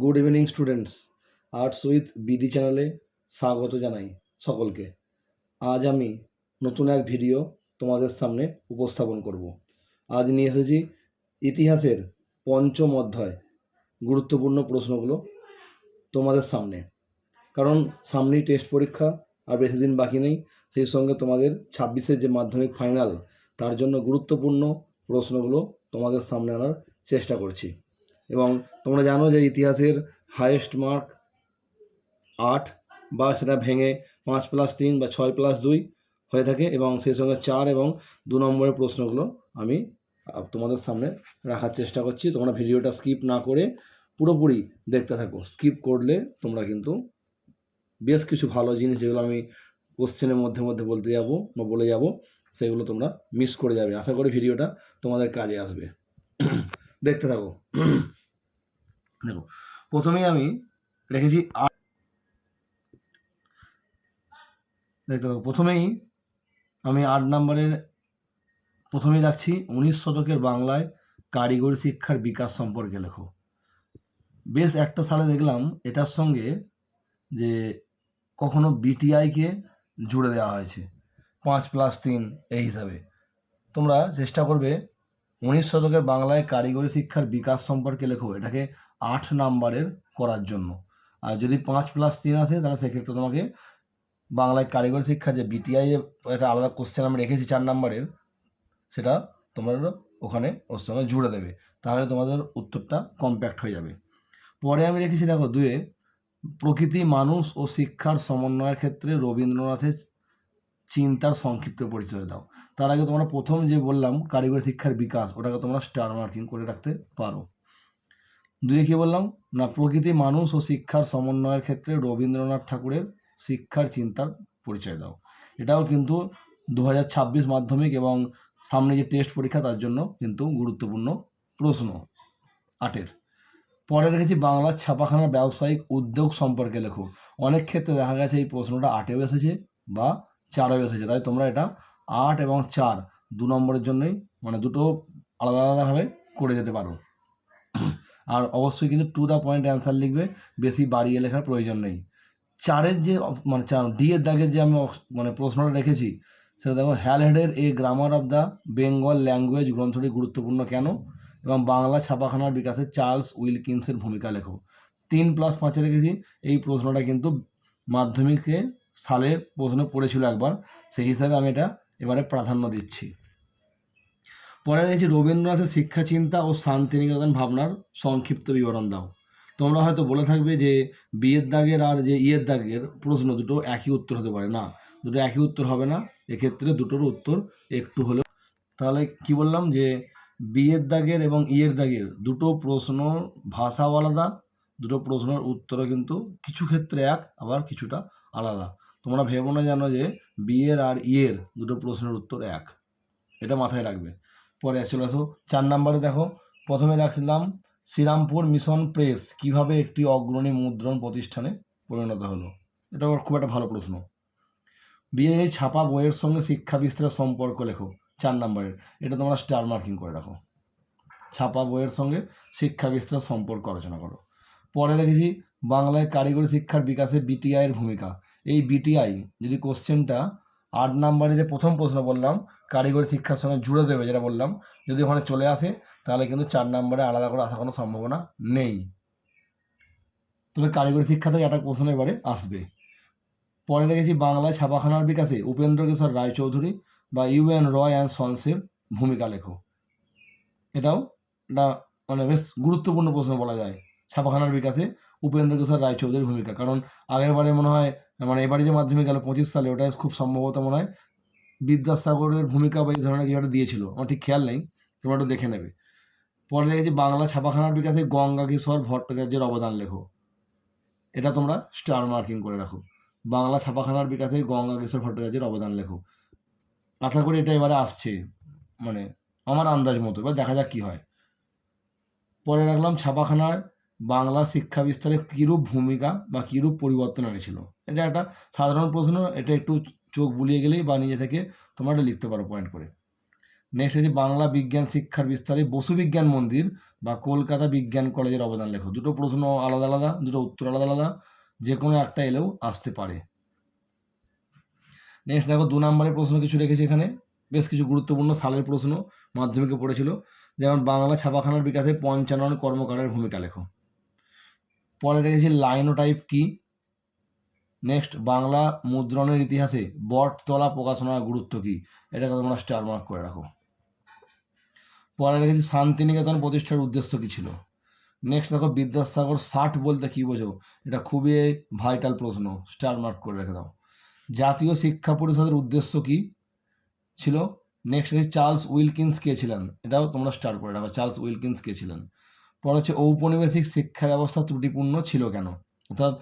Good evening students, arts with BD চ্যানেলে স্বাগত জানাই সকলকে। আজ আমি নতুন এক ভিডিও তোমাদের সামনে উপস্থাপন করব। আজ নিয়ে এসেছি ইতিহাসের পঞ্চম অধ্যায় গুরুত্বপূর্ণ প্রশ্নগুলো তোমাদের সামনে। কারণ সামনেই টেস্ট পরীক্ষা, আর বেশি দিন বাকি নেই। সেই সঙ্গে তোমাদের 26-এর যে মাধ্যমিক ফাইনাল, তার জন্য গুরুত্বপূর্ণ প্রশ্নগুলো তোমাদের সামনে আনার চেষ্টা করছি। এবং তোমরা জানো যে ইতিহাসের হায়েস্ট মার্ক 8, বা সেটা ভেঙে 5+3 বা 6+2 হয়ে থাকে, এবং সেই সঙ্গে 4 এবং 2 নম্বরের প্রশ্নগুলো আমি তোমাদের সামনে রাখার চেষ্টা করছি। তোমরা ভিডিওটা স্কিপ না করে পুরোপুরি দেখতে থাকো। স্কিপ করলে তোমরা কিন্তু বেশ কিছু ভালো জিনিস, যেগুলো আমি কোশ্চেনের মধ্যে মধ্যে বলে যাব, সেগুলো তোমরা মিস করে যাবে। আশা করি ভিডিওটা তোমাদের কাজে আসবে। দেখতে থাকো। দেখো, প্রথমেই আমি রেখেছি প্রথমেই আমি 8 নম্বরের প্রথমেই রাখছি 19 শতকের বাংলায় কারিগরি শিক্ষার বিকাশ সম্পর্কে লেখো। বেশ একটা সালে দেখলাম এটার সঙ্গে যে কখনো বিটিআইকে জুড়ে দেওয়া হয়েছে 5+3 এই হিসাবে। তোমরা চেষ্টা করবে 19 শতকের বাংলায় কারিগরি শিক্ষার বিকাশ সম্পর্কে লেখো, এটাকে 8 নম্বরের করার জন্য। আর যদি 5+3 আসে তাহলে সেক্ষেত্রে তোমাকে বাংলায় কারিগরি শিক্ষা যে বিটিআই একটা আলাদা কোশ্চেন আমি রেখেছি 4 নম্বরের, সেটা তোমরা ওখানে ওর সঙ্গে জুড়ে দেবে, তাহলে তোমাদের উত্তরটা কম্প্যাক্ট হয়ে যাবে। পরে আমি রেখেছি দেখো 2-এ প্রকৃতি, মানুষ ও শিক্ষার সমন্বয়ের ক্ষেত্রে রবীন্দ্রনাথের চিন্তার সংক্ষিপ্ত পরিচয় দাও। তার আগে তোমরা প্রথম যে বললাম কারিগরি শিক্ষার বিকাশ, ওটাকে তোমরা স্টার মার্কিং করে রাখতে পারো। 2-এ কী বললাম না, প্রকৃতি, মানুষ ও শিক্ষার সমন্বয়ের ক্ষেত্রে রবীন্দ্রনাথ ঠাকুরের শিক্ষার চিন্তার পরিচয় দাও। এটাও কিন্তু 2026 মাধ্যমিক এবং সামনে যে টেস্ট পরীক্ষা, তার জন্য কিন্তু গুরুত্বপূর্ণ প্রশ্ন 8-এর। পরে রেখেছি বাংলার ছাপাখানার ব্যবসায়িক উদ্যোগ সম্পর্কে লেখো। অনেক ক্ষেত্রে দেখা গেছে এই প্রশ্নটা 8-এও এসেছে বা 4-এও এসেছে, তাই তোমরা এটা 8 এবং 4 2 নম্বরের জন্যই, মানে দুটো আলাদা আলাদাভাবে করে যেতে পারো। আর অবশ্যই কিন্তু টু দ্য পয়েন্ট অ্যান্সার লিখবে, বেশি বাড়িয়ে লেখার প্রয়োজন নেই। 4-এর যে মানে ডি-এর দাগের যে আমি প্রশ্নটা রেখেছি, সেটা দেখো, হ্যালহেডের a grammar of the Bengal language গ্রন্থটি গুরুত্বপূর্ণ কেন, এবং বাংলা ছাপাখানার বিকাশে চার্লস উইলকিন্সের ভূমিকা লেখো। 3+5-এ রেখেছি। এই প্রশ্নটা কিন্তু মাধ্যমিকে সালের প্রশ্ন পড়েছিল একবার, সেই হিসাবে আমি এটা এবারে প্রাধান্য দিচ্ছি। পরে রেখেছি রবীন্দ্রনাথের শিক্ষা চিন্তা ও শান্তিনিকেতন ভাবনার সংক্ষিপ্ত বিবরণ দাও। তোমরা হয়তো বলে থাকবে যে বিয়ের দাগের আর যে ইয়ের দাগের প্রশ্ন দুটো একই উত্তর হতে পারে না, দুটো একই উত্তর হবে না, এক্ষেত্রে দুটোর উত্তর একটু হলেও। তাহলে কি বললাম যে বিয়ের দাগের এবং ইয়ের দাগের দুটো প্রশ্ন ভাষাও আলাদা, দুটো প্রশ্নের উত্তরও কিন্তু কিছু ক্ষেত্রে এক, আবার কিছুটা আলাদা। তোমরা ভেবো না জানো যে বিয়ের আর ইয়ের দুটো প্রশ্নের উত্তর এক, এটা মাথায় রাখবে। পরে চলে আসো 4 নম্বরে। দেখো, প্রথমে রাখছিলাম শ্রীরামপুর মিশন প্রেস কিভাবে একটি অগ্রণী মুদ্রণ প্রতিষ্ঠানে পরিণত হলো। এটা খুব একটা ভালো প্রশ্ন। বিয়ে ছাপা বইয়ের সঙ্গে শিক্ষা বিস্তারের সম্পর্ক লেখো 4 নম্বরের, এটা তোমরা স্টার মার্কিং করে রাখো। ছাপা বইয়ের সঙ্গে শিক্ষা বিস্তারের সম্পর্ক আলোচনা করো। পরে রেখেছি বাংলায় কারিগরি শিক্ষার বিকাশে বিটিআইয়ের ভূমিকা। এই বিটিআই যদি কোশ্চেনটা 8 নম্বরে যে প্রথম প্রশ্ন বললাম কারিগরি শিক্ষার সঙ্গে জুড়ে দেবে, যেটা বললাম, যদি ওখানে চলে আসে তাহলে কিন্তু 4 নম্বরে আলাদা করে আসার কোনো সম্ভাবনা নেই। তবে কারিগরি শিক্ষা থেকে একটা প্রশ্ন এবারে আসবে। পরে রেখেছি বাংলায় ছাপাখানার বিকাশে উপেন্দ্র কিশোর রায়চৌধুরী বা ইউএন রয় অ্যান্ড সন্সের ভূমিকা লেখো। এটাও একটা বেশ গুরুত্বপূর্ণ প্রশ্ন বলা যায়, ছাপাখানার বিকাশে উপেন্দ্র কিশোর রায়চৌধুরীর ভূমিকা। কারণ আগের বারে মনে হয়, এবারে যে মাধ্যমিক গেল 25 সালে, ওটা খুব সম্ভবত মনে হয় বিদ্যাসাগরের ভূমিকা বা এই ধরনের কিছু একটা দিয়েছিল, আমার ঠিক খেয়াল নেই, তোমরা একটু দেখে নেবে। পরে রেখেছি বাংলা ছাপাখানার বিকাশে গঙ্গা কিশোর ভট্টাচার্যের অবদান লেখো। এটা তোমরা স্টার মার্কিং করে রাখো। বাংলা ছাপাখানার বিকাশে গঙ্গা কিশোর ভট্টাচার্যের অবদান লেখো। আশা করি এটা এবারে আসছে, আমার আন্দাজ মতো, এবার দেখা যাক কী হয়। পরে রাখলাম ছাপাখানার বাংলা শিক্ষা বিস্তারে কীরূপ ভূমিকা বা কীরূপ পরিবর্তন এনেছিল। এটা একটা সাধারণ প্রশ্ন, এটা একটু চোখ বুলিয়ে গেলেই বা নিজে থেকে তোমরা এটা লিখতে পারো পয়েন্ট করে। নেক্সট হচ্ছে বাংলা বিজ্ঞান শিক্ষার বিস্তারে বসু বিজ্ঞান মন্দির বা কলকাতা বিজ্ঞান কলেজের অবদান লেখো। দুটো প্রশ্ন আলাদা আলাদা, দুটো উত্তর আলাদা আলাদা, যে কোনো একটা এলেও আসতে পারে। নেক্সট দেখো 2 নম্বরের প্রশ্ন কিছু রেখেছি এখানে, বেশ কিছু গুরুত্বপূর্ণ সালের প্রশ্ন মাধ্যমিকে পড়েছিল, যেমন বাংলা ছাপাখানার বিকাশে পঞ্চানন কর্মকারের ভূমিকা লেখো। পরে রেখেছি লাইনোটাইপ কি। নেক্সট বাংলা মুদ্রণের ইতিহাসে বটতলা প্রকাশনার গুরুত্ব কী, এটাকে তোমরা স্টার মার্ক করে রাখো। পরে রেখেছি শান্তিনিকেতন প্রতিষ্ঠার উদ্দেশ্য কী ছিল। নেক্সট দেখো বিদ্যাসাগর 60 বলতে কী বোঝো, এটা খুবই ভাইটাল প্রশ্ন, স্টার মার্ক করে রেখে দাও। জাতীয় শিক্ষা পরিষদের উদ্দেশ্য কী ছিল। নেক্সট হচ্ছে চার্লস উইলকিন্স কে ছিলেন, এটাও তোমরা স্টার করে রাখো, চার্লস উইলকিন্স কে ছিলেন। পরে হচ্ছে ঔপনিবেশিক শিক্ষা ব্যবস্থা ত্রুটিপূর্ণ ছিল কেন, অর্থাৎ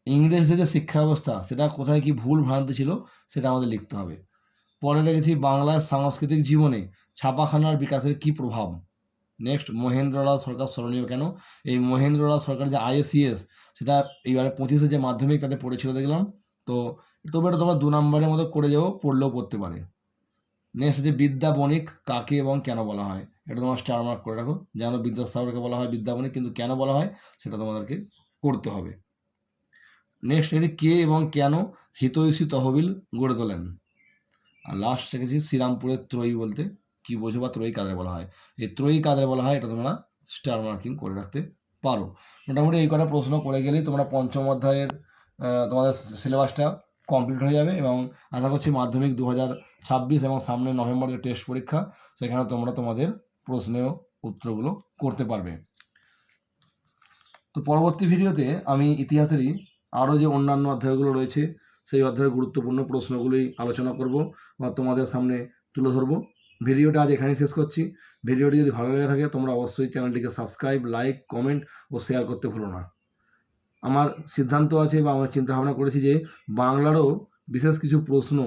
ইংরেজদের যে শিক্ষা ব্যবস্থা সেটা কোথায় কি ভুল ভ্রান্তি ছিল সেটা আমাদের লিখতে হবে। পরে রেখেছি বাংলার সাংস্কৃতিক জীবনে ছাপাখানার বিকাশের কি প্রভাব। নেক্সট মহেন্দ্রলাল সরকার স্মরণীয় কেন। এই মহেন্দ্রলাল সরকার যে IACS সেটা এইবারে 25-এ যে মাধ্যমিক তাতে পড়েছিল দেখলাম, তো তবে এটা তোমরা 2 নম্বরের মতো করে যাও, পড়লেও পড়তে পারে। নেক্সট হচ্ছে বিদ্যা বণিক কাকে এবং কেন বলা হয়, এটা তোমার স্টার মার্ক করে রাখো, যেন বিদ্যাসাগরকে বলা হয় বিদ্যা বণিক, কিন্তু কেন বলা হয় সেটা তোমাদেরকে করতে হবে। নেক্সট রেখেছি কে এবং কেন হিতৈষী তহবিল গড়ে তোলেন। আর লাস্ট রেখেছি শ্রীরামপুরের ত্রয়ী বলতে কি বোঝো বা ত্রয়ী কাদের বলা হয়, এই ত্রয়ী কাদের বলা হয় এটা তোমরা স্টার মার্কিং করে রাখতে পারো। মোটামুটি এই কটা প্রশ্ন করে গেলেই তোমরা পঞ্চম অধ্যায়ের তোমাদের সিলেবাসটা কমপ্লিট হয়ে যাবে, এবং আশা করছি মাধ্যমিক 2026 এবং সামনে নভেম্বরের টেস্ট পরীক্ষা, সেখানে তোমরা তোমাদের প্রশ্নের উত্তরগুলো করতে পারবে। তো পরবর্তী ভিডিওতে আমি ইতিহাসেরই আরও যে অন্যান্য অধ্যায়গুলো রয়েছে সেই অধ্যায়ের গুরুত্বপূর্ণ প্রশ্নগুলি আলোচনা করব বা তোমাদের সামনে তুলে ধরবো। ভিডিওটা আজ এখানেই শেষ করছি। ভিডিওটি যদি ভালো লেগে থাকে তোমরা অবশ্যই চ্যানেলটিকে সাবস্ক্রাইব, লাইক, কমেন্ট ও শেয়ার করতে ভুলো না। আমার সিদ্ধান্ত আছে বা আমরা চিন্তাভাবনা করেছি যে বাংলারও বিশেষ কিছু প্রশ্ন,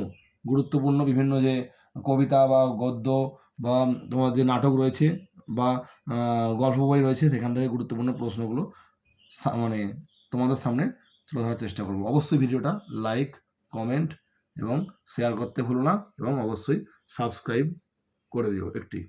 গুরুত্বপূর্ণ বিভিন্ন যে কবিতা বা গদ্য বা তোমার যে নাটক রয়েছে বা গল্প বই রয়েছে সেখান থেকে গুরুত্বপূর্ণ প্রশ্নগুলো মানে তোমাদের সামনে তুলে ধরার চেষ্টা করব। অবশ্যই ভিডিওটা লাইক, কমেন্ট এবং শেয়ার করতে ভুলো না, এবং অবশ্যই সাবস্ক্রাইব করে দিও একটি।